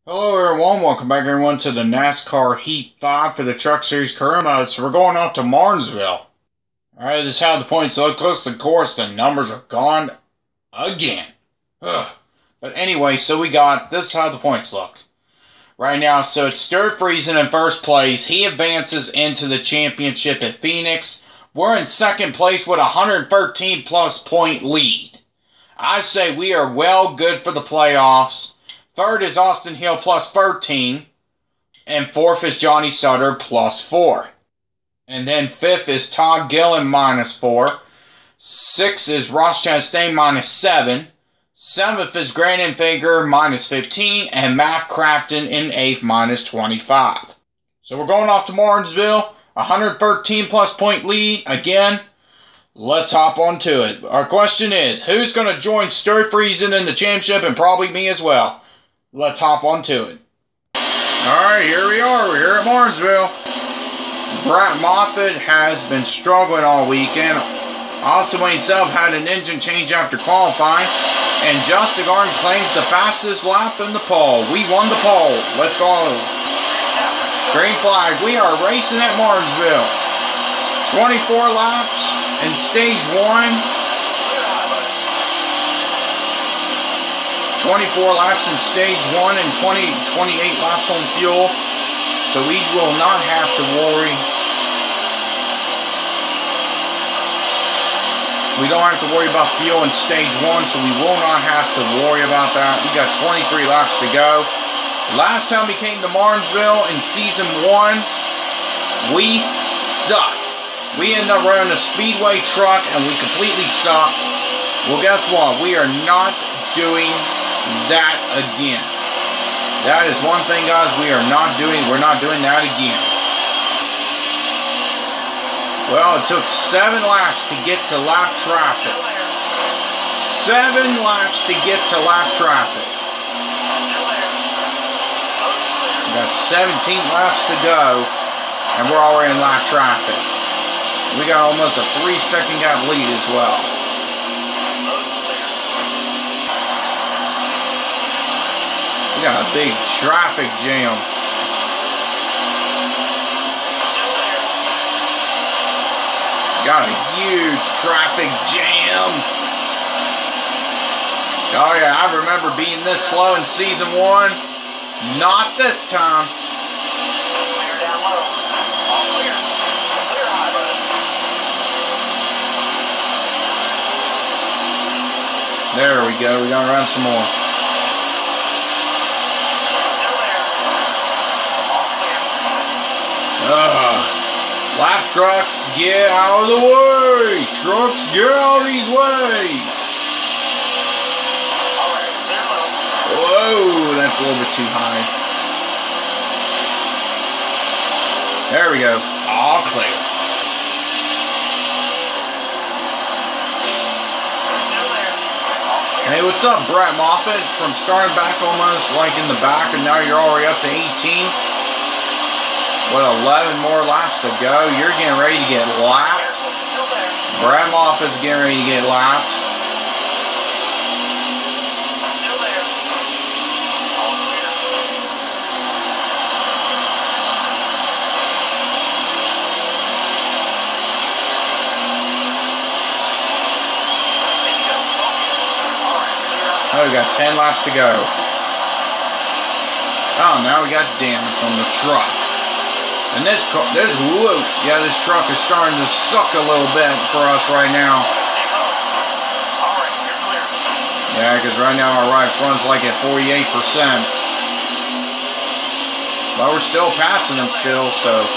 Hello everyone, welcome back everyone to the NASCAR Heat 5 for the Truck Series career mode. So we're going off to Martinsville. Alright, this is how the points look. Close to the course, the numbers are gone again. Ugh. But anyway, so we got, this is how the points look. Right now, so it's Stuart Friesen in first place. He advances into the championship at Phoenix. We're in second place with a 113 plus point lead. I say we are well good for the playoffs. Third is Austin Hill plus 13. And fourth is Johnny Sutter plus 4. And then fifth is Todd Gillen minus 4. Sixth is Ross Chastain minus 7. Seventh is Grandin Fager minus 15. And Matt Crafton in eighth minus 25. So we're going off to Martinsville. 113 plus point lead. Again, let's hop onto it. Our question is, who's going to join Stuart Friesen in the championship and probably me as well? Let's hop onto it. Alright, here we are. We're here at Martinsville. Brett Moffitt has been struggling all weekend. Austin Wayne Self had an engine change after qualifying. And Justin Garden claims the fastest lap in the pole. We won the pole. Let's go. Green flag. We are racing at Martinsville. 24 laps in stage 1. 24 laps in stage 1 and 28 laps on fuel. So we will not have to worry. We don't have to worry about fuel in stage 1, so we will not have to worry about that. We got 23 laps to go. Last time we came to Martinsville in season 1, we sucked. We ended up running a speedway truck and we completely sucked. Well, guess what? We are not doing that again. That is one thing, guys, we're not doing that again. Well, it took 7 laps to get to lap traffic. 7 laps to get to lap traffic. We got 17 laps to go, and we're already in lap traffic. We got almost a 3-second gap lead as well. We got a big traffic jam. Got a huge traffic jam. Oh yeah, I remember being this slow in season 1. Not this time. There we go. We're gonna run some more. Lap trucks, get out of the way! Trucks, get out of these way! Whoa, that's a little bit too high. There we go. All clear. Hey, what's up, Brett Moffitt? From starting back almost like in the back, and now you're already up to 18. With 11 more laps to go, you're getting ready to get lapped. Brad Moffitt's getting ready to get lapped. Oh, we got 10 laps to go. Oh, now we got damage on the truck. And this truck is starting to suck a little bit for us right now. Yeah, because right now our right front's like at 48%. But we're still passing them still, so.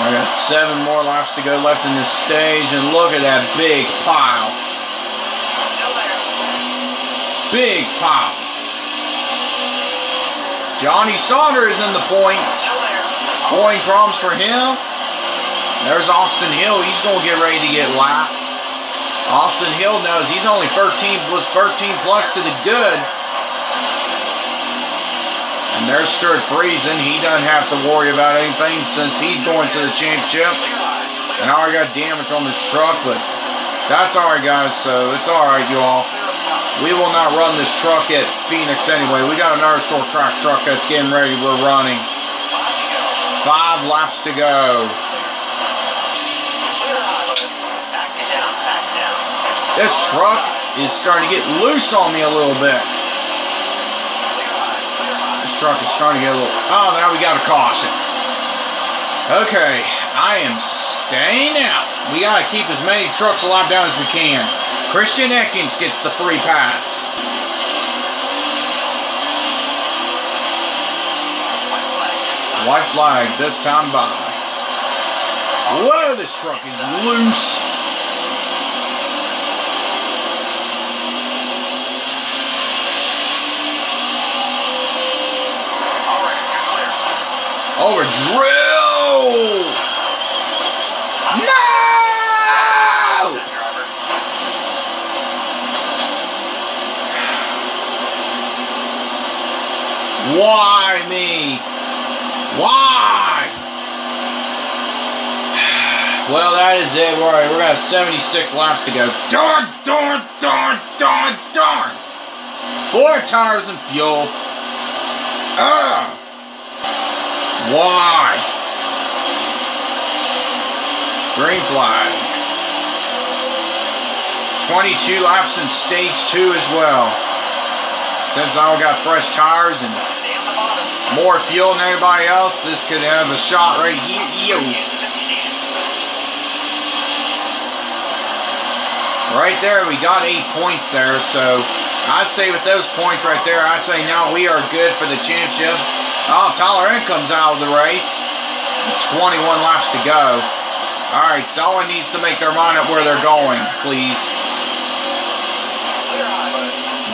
I got 7 more laps to go left in this stage, and look at that big pile. Big pile. Johnny Sauter is in the points. Point problems for him. There's Austin Hill. He's going to get ready to get lapped. Austin Hill knows he's only 13 plus to the good. And there's Stuart Friesen. He doesn't have to worry about anything since he's going to the championship. And I already got damage on this truck, but that's alright, guys. So it's alright, you all. We will not run this truck at Phoenix anyway. We got another short track truck that's getting ready. We're running. 5 laps to go. This truck is starting to get loose on me a little bit. This truck is starting to get a little... Oh, now we got a caution. Okay, I am staying out. We got to keep as many trucks a lap down as we can. Christian Ekins gets the free pass. White flag this time by. Whoa, this truck is loose. Over drill! No! Why me? Why? Well, that is it. We're going to have 76 laps to go. Darn, darn, darn, darn, darn. 4 tires and fuel. Why? Green flag. 22 laps in stage 2 as well. Since I got fresh tires and more fuel than everybody else, this could have a shot right here. Right there, we got 8 points there, so I say with those points right there, I say now we are good for the championship. Oh, Tyler N comes out of the race. 21 laps to go. Alright, someone needs to make their mind up where they're going, please.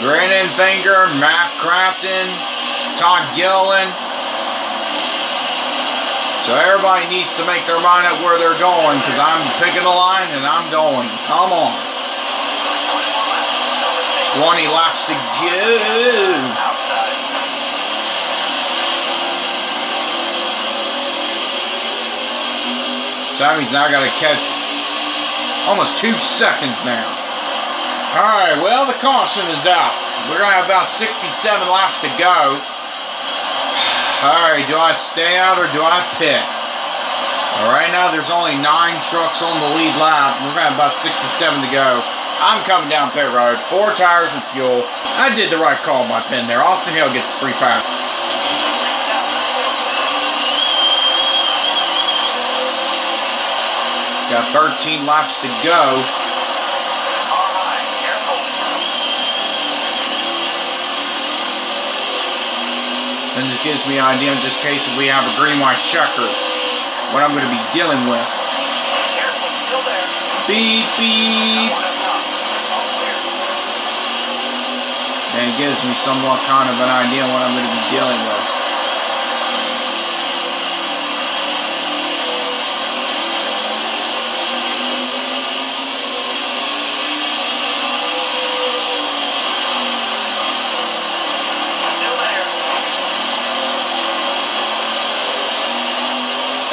Grannon Finger, Matt Crafton, Todd Gillen. So everybody needs to make their mind up where they're going, because I'm picking a line and I'm going. Come on. 20 laps to go. So that means I got to catch almost 2 seconds now. Alright, well, the caution is out. We're going to have about 67 laps to go. Alright, do I stay out or do I pit? Right now, there's only 9 trucks on the lead lap. We're going to have about 67 to go. I'm coming down pit road. 4 tires and fuel. I did the right call by pin there. Austin Hill gets the free pass. Got 13 laps to go. And this gives me an idea, just in case if we have a green-white checker, what I'm going to be dealing with. Beep, beep. And it gives me somewhat kind of an idea what I'm going to be dealing with.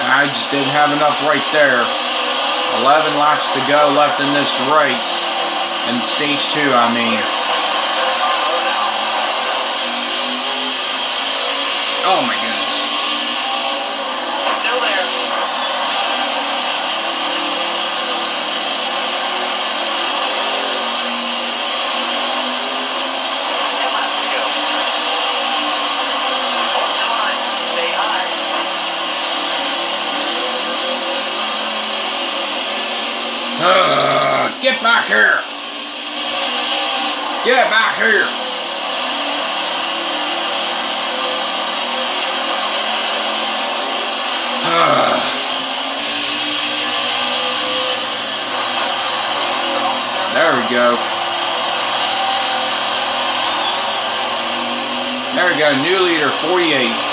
I just didn't have enough right there. 11 laps to go left in this race. In stage 2, I mean. Oh my goodness. Still there. Get back here! Get back here! There we go. There we go. New leader, 48.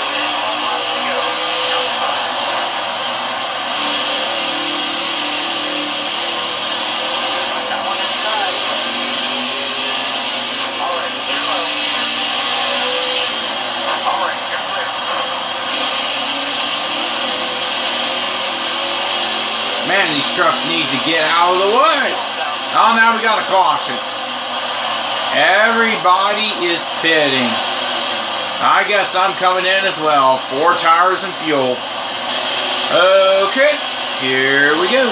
Man, these trucks need to get out of the way. Oh, now we got a caution. Everybody is pitting. I guess I'm coming in as well. 4 tires and fuel. Okay, here we go.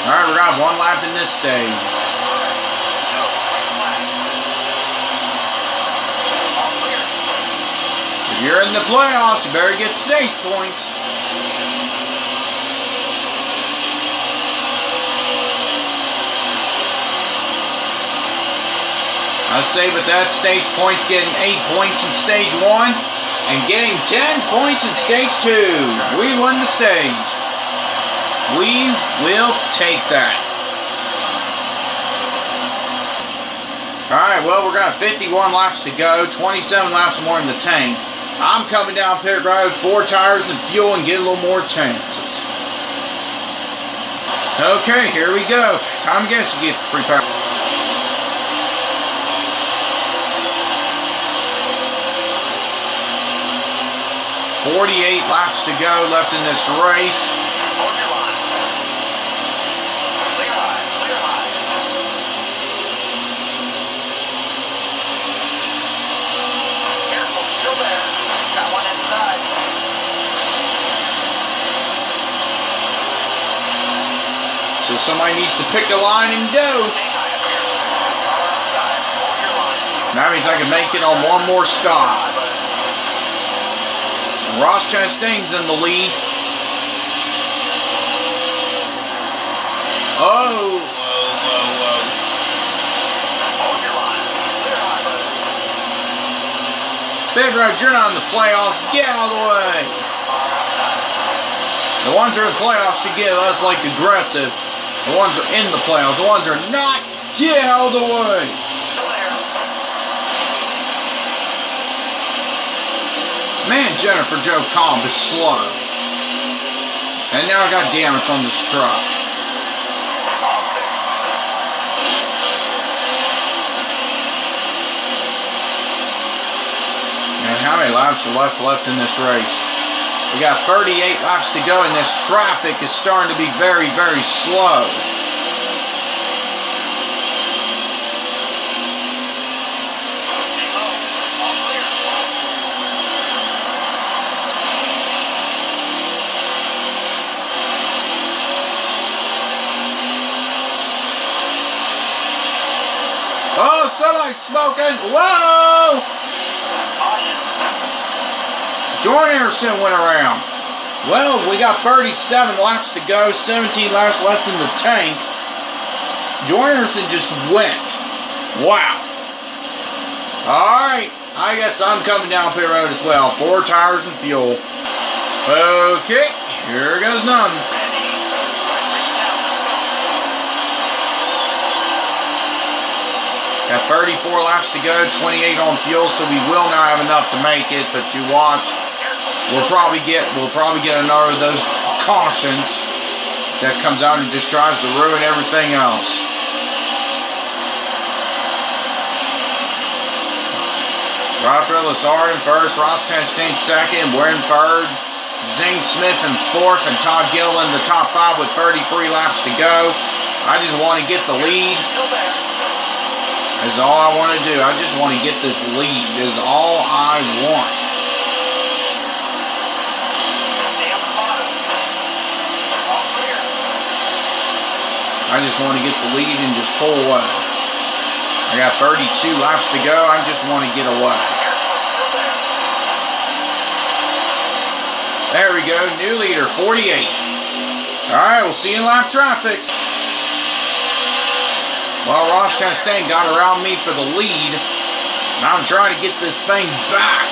Alright, we're gonna have 1 lap in this stage. If you're in the playoffs, you better get stage points. I say, but that stage points, getting 8 points in stage 1 and getting 10 points in stage 2. We won the stage. We will take that. Alright, well, we're going to have 51 laps to go, 27 laps more in the tank. I'm coming down pit road, 4 tires and fuel, and get a little more chances. Okay, here we go. Time to guess you get the free power. 48 laps to go left in this race. Hold your line. Clear high, clear high. Careful, still there. Got one inside. So somebody needs to pick a line and go. Hang high up here. Outside, hold your line. That means I can make it on one more stop. Ross Chastain's in the lead. Oh, whoa. Hold your line. Clear high, buddy. Big Road, you're not in the playoffs. Get out of the way. The ones that are in the playoffs should give us like aggressive. The ones that are in the playoffs. The ones that are not, get out of the way. Still there. Man, Jennifer Joe Comp is slow. And now I got damage on this truck. And how many laps are left in this race? We got 38 laps to go, and this traffic is starting to be very, very slow. Oh, somebody's smoking. Whoa! Jordan Anderson went around. Well, we got 37 laps to go, 17 laps left in the tank. Jordan Anderson just went. Wow. Alright, I guess I'm coming down pit road as well. 4 tires and fuel. Okay, here goes none. Got 34 laps to go, 28 on fuel, so we will not have enough to make it. But you watch, we'll probably get another of those cautions that comes out and just tries to ruin everything else. Rafael Lazard in first, Ross Chastain second, we're in third, Zane Smith in fourth, and Todd Gill in the top 5 with 33 laps to go. I just want to get the lead. Is all I want to do. I just want to get this lead. Is all I want. I just want to get the lead and just pull away. I got 32 laps to go. I just want to get away. There we go. New leader, 48. Alright, we'll see you in lap traffic. Well, Ross Chastain got around me for the lead. And I'm trying to get this thing back.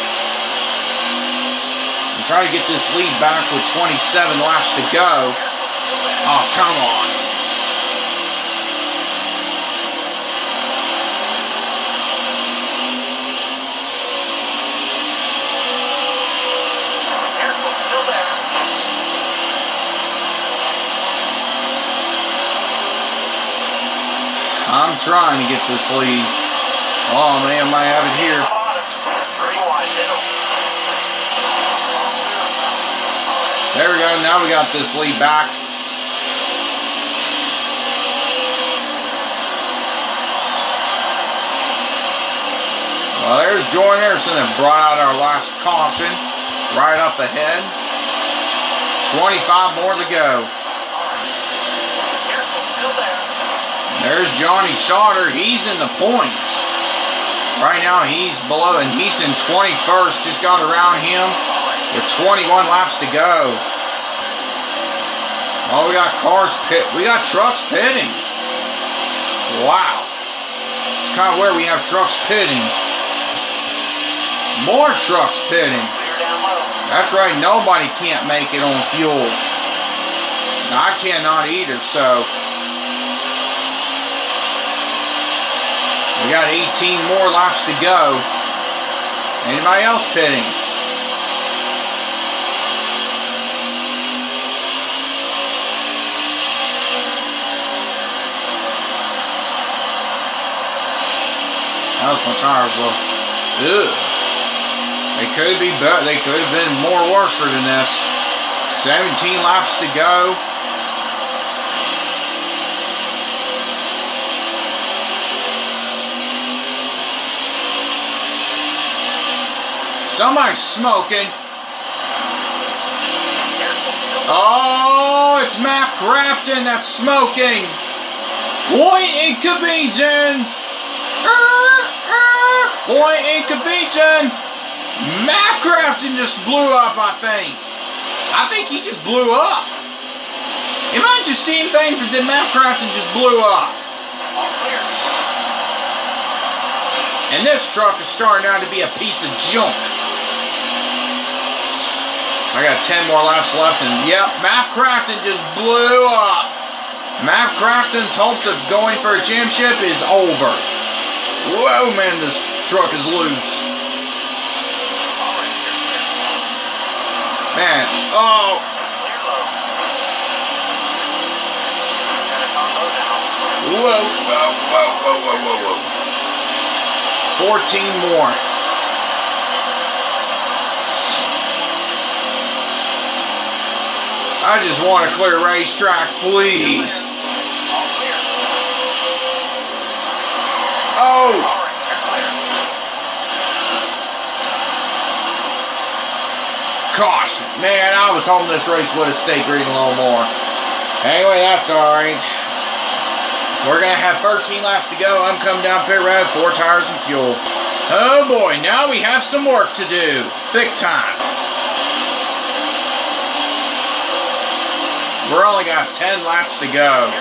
I'm trying to get this lead back with 27 laps to go. Oh, come on. I'm trying to get this lead. Oh man, I have it here. There we go. Now we got this lead back. Well, there's Jordan Anderson that brought out our last caution right up ahead. 25 more to go. There's Johnny Sauter. He's in the points. Right now he's below, and he's in 21st. Just got around him with 21 laps to go. Oh, we got cars pit. We got trucks pitting. Wow. It's kind of where we have trucks pitting. More trucks pitting. That's right. Nobody can't make it on fuel. I cannot either, so. We got 18 more laps to go. Anybody else pitting? How's my tires look? Ugh. They could be better. They could have been more worse than this. 17 laps to go. Somebody's smoking. Oh, it's Matt Crafton that's smoking. Point inconvenient. Point inconvenient. Matt Crafton just blew up, I think. I think he just blew up. Am I just seeing things, or did Matt Crafton just blew up? And this truck is starting out to be a piece of junk. I got 10 more laps left, and yep, Matt Crafton just blew up. Matt Crafton's hopes of going for a championship is over. Whoa, man, this truck is loose. Man, oh. Whoa, whoa, whoa, whoa, whoa, whoa, whoa. 14 more. I just want a clear racetrack, please. Oh! Gosh, man, I was hoping this race would have stayed green a little more. Anyway, that's alright. We're going to have 13 laps to go. I'm coming down pit road, 4 tires and fuel. Oh boy, now we have some work to do. Big time. We're only got 10 laps to go.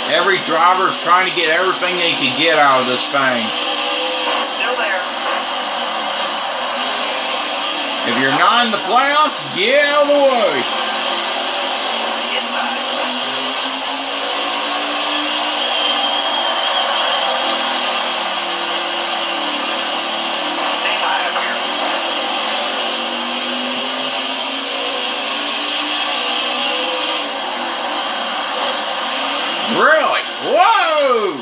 Every driver's trying to get everything they can get out of this thing. Still there. If you're not in the playoffs, get out of the way. Really? Whoa!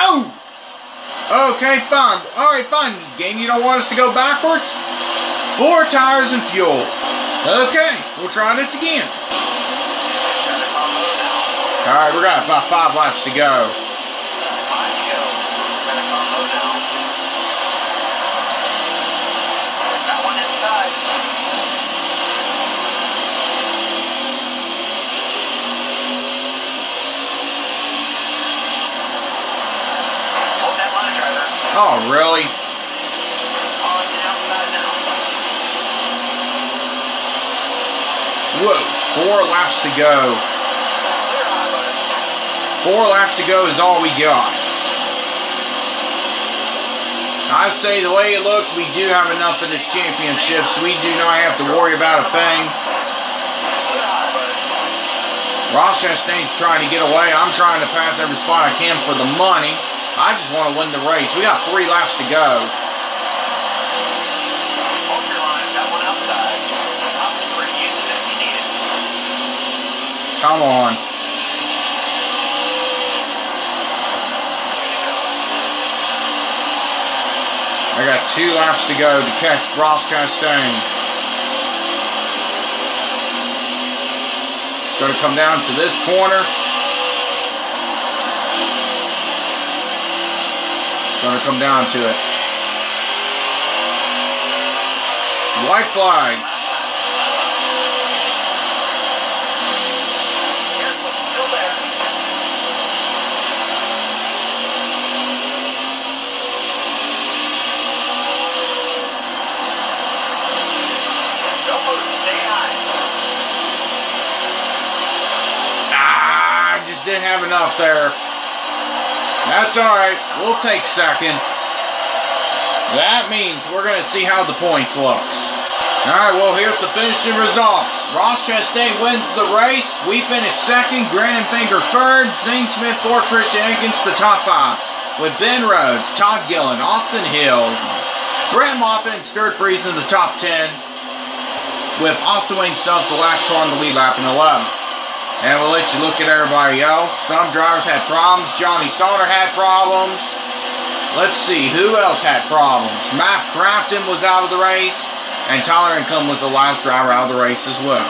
Oh! Okay, fine. Alright, fine. Game, you don't want us to go backwards? 4 tires and fuel. Okay, we'll try this again. Alright, we got about 5 laps to go. Oh, really? Whoa, 4 laps to go. 4 laps to go is all we got. I say the way it looks, we do have enough for this championship, so we do not have to worry about a thing. Ross Chastain's trying to get away. I'm trying to pass every spot I can for the money. I just want to win the race. We got 3 laps to go. Come on. I got 2 laps to go to catch Ross Chastain. It's going to come down to this corner. It's going to come down to it. White flag. Still there. Don't move. Stay high. I just didn't have enough there. That's alright. We'll take second. That means we're going to see how the points looks. Alright, well, here's the finishing results. Ross Chastain wins the race. We finished second. Grant and Finger third. Zane Smith fourth. Christian Higgins the top 5. With Ben Rhodes, Todd Gillen, Austin Hill, Brett Moffitt, and Stuart Friesen in the top 10. With Austin Wayne Self, the last car on the lead lap in 11. And we'll let you look at everybody else. Some drivers had problems. Johnny Sauter had problems. Let's see, who else had problems? Matt Crafton was out of the race. And Tyler Income was the last driver out of the race as well.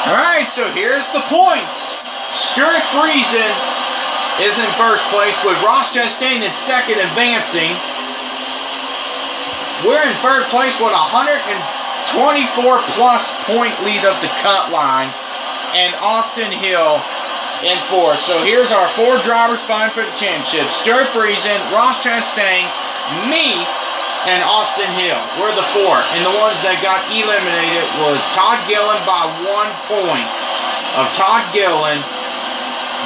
Alright, so here's the points. Stuart Friesen is in first place with Ross Chastain in second, advancing. We're in third place with 124 plus point lead of the cut line. And Austin Hill in fourth. So here's our 4 drivers vying for the championship. Stuart Friesen, Ross Chastain, me, and Austin Hill. We're the 4. And the ones that got eliminated was Todd Gillen by 1 point. Of Todd Gillen,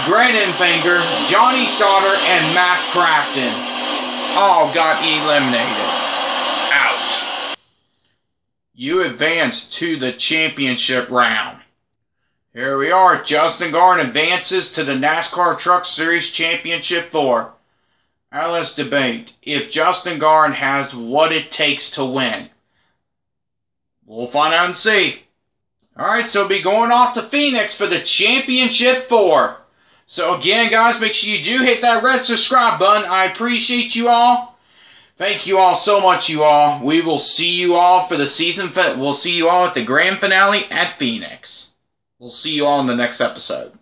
Grant Enfinger, Johnny Sauter, and Matt Crafton all got eliminated. Ouch. You advanced to the championship round. Here we are. Justin Garn advances to the NASCAR Truck Series Championship 4. Now let's debate if Justin Garn has what it takes to win. We'll find out and see. Alright, so we'll be going off to Phoenix for the Championship 4. So again, guys, make sure you do hit that red subscribe button. I appreciate you all. Thank you all so much, you all. We will see you all for the season. We'll see you all at the grand finale at Phoenix. We'll see you all in the next episode.